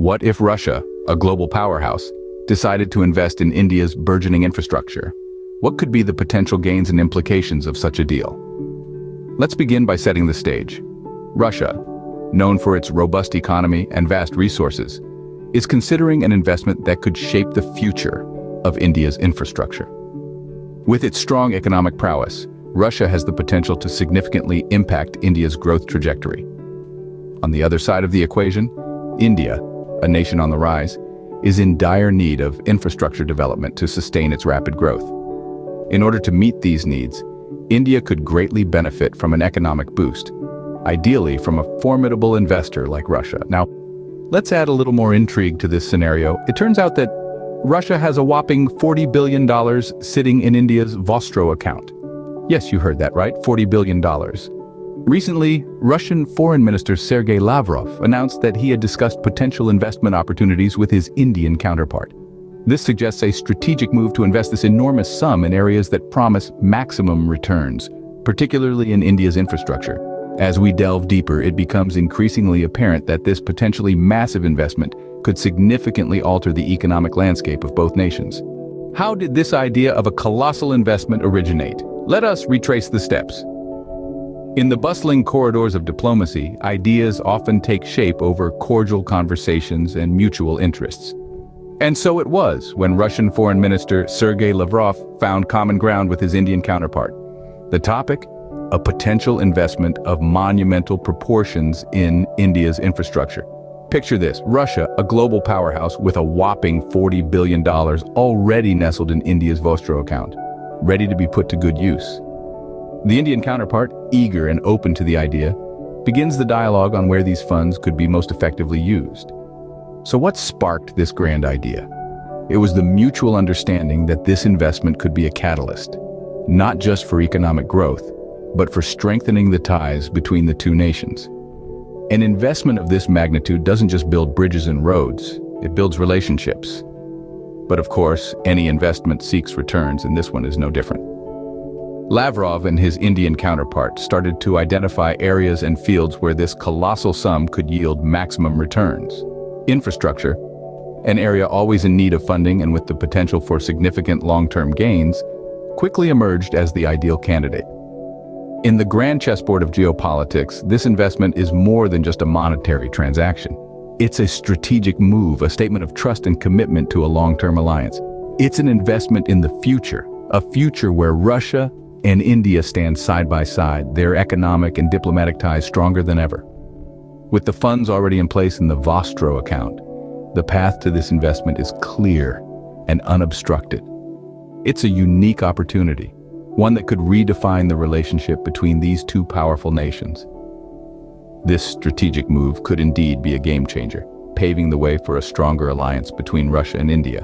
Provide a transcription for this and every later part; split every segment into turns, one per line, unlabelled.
What if Russia, a global powerhouse, decided to invest in India's burgeoning infrastructure? What could be the potential gains and implications of such a deal? Let's begin by setting the stage. Russia, known for its robust economy and vast resources, is considering an investment that could shape the future of India's infrastructure. With its strong economic prowess, Russia has the potential to significantly impact India's growth trajectory. On the other side of the equation, India, a nation on the rise, is in dire need of infrastructure development to sustain its rapid growth. In order to meet these needs, India could greatly benefit from an economic boost, ideally from a formidable investor like Russia. Now, let's add a little more intrigue to this scenario. It turns out that Russia has a whopping $40 billion sitting in India's Vostro account. Yes, you heard that right, $40 billion. Recently, Russian Foreign Minister Sergei Lavrov announced that he had discussed potential investment opportunities with his Indian counterpart. This suggests a strategic move to invest this enormous sum in areas that promise maximum returns, particularly in India's infrastructure. As we delve deeper, it becomes increasingly apparent that this potentially massive investment could significantly alter the economic landscape of both nations. How did this idea of a colossal investment originate? Let us retrace the steps. In the bustling corridors of diplomacy, ideas often take shape over cordial conversations and mutual interests. And so it was when Russian Foreign Minister Sergei Lavrov found common ground with his Indian counterpart. The topic? A potential investment of monumental proportions in India's infrastructure. Picture this, Russia, a global powerhouse with a whopping $40 billion already nestled in India's Vostro account, ready to be put to good use. The Indian counterpart, eager and open to the idea, begins the dialogue on where these funds could be most effectively used. So what sparked this grand idea? It was the mutual understanding that this investment could be a catalyst, not just for economic growth, but for strengthening the ties between the two nations. An investment of this magnitude doesn't just build bridges and roads, it builds relationships. But of course, any investment seeks returns, and this one is no different. Lavrov and his Indian counterpart started to identify areas and fields where this colossal sum could yield maximum returns. Infrastructure, an area always in need of funding and with the potential for significant long-term gains, quickly emerged as the ideal candidate. In the grand chessboard of geopolitics, this investment is more than just a monetary transaction. It's a strategic move, a statement of trust and commitment to a long-term alliance. It's an investment in the future, a future where Russia and India stand side by side, their economic and diplomatic ties stronger than ever. With the funds already in place in the Vostro account, the path to this investment is clear and unobstructed. It's a unique opportunity, one that could redefine the relationship between these two powerful nations. This strategic move could indeed be a game changer, paving the way for a stronger alliance between Russia and India.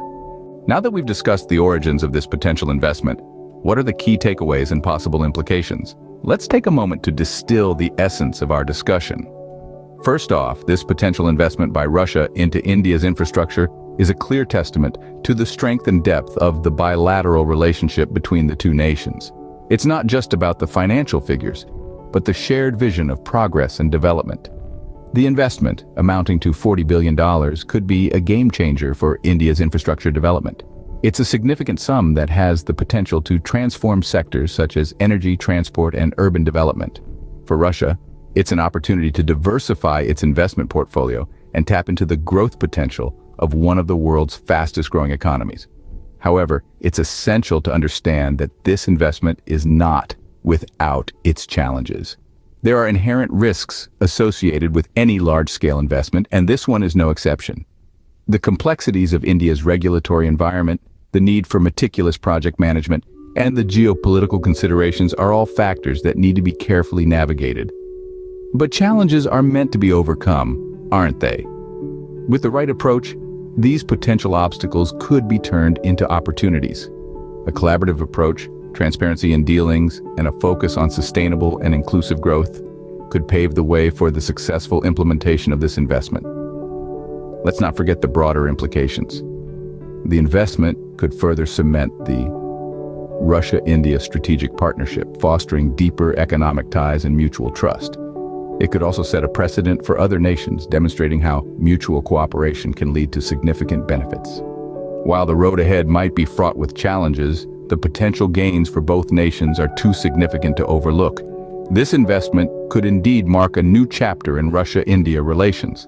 Now that we've discussed the origins of this potential investment, what are the key takeaways and possible implications? Let's take a moment to distill the essence of our discussion. First off, this potential investment by Russia into India's infrastructure is a clear testament to the strength and depth of the bilateral relationship between the two nations. It's not just about the financial figures, but the shared vision of progress and development. The investment, amounting to $40 billion, could be a game changer for India's infrastructure development. It's a significant sum that has the potential to transform sectors such as energy, transport, and urban development. For Russia, it's an opportunity to diversify its investment portfolio and tap into the growth potential of one of the world's fastest-growing economies. However, it's essential to understand that this investment is not without its challenges. There are inherent risks associated with any large-scale investment, and this one is no exception. The complexities of India's regulatory environment, the need for meticulous project management, and the geopolitical considerations are all factors that need to be carefully navigated. But challenges are meant to be overcome, aren't they? With the right approach, these potential obstacles could be turned into opportunities. A collaborative approach, transparency in dealings, and a focus on sustainable and inclusive growth could pave the way for the successful implementation of this investment. Let's not forget the broader implications. The investment could further cement the Russia-India strategic partnership, fostering deeper economic ties and mutual trust. It could also set a precedent for other nations, demonstrating how mutual cooperation can lead to significant benefits. While the road ahead might be fraught with challenges, the potential gains for both nations are too significant to overlook. This investment could indeed mark a new chapter in Russia-India relations.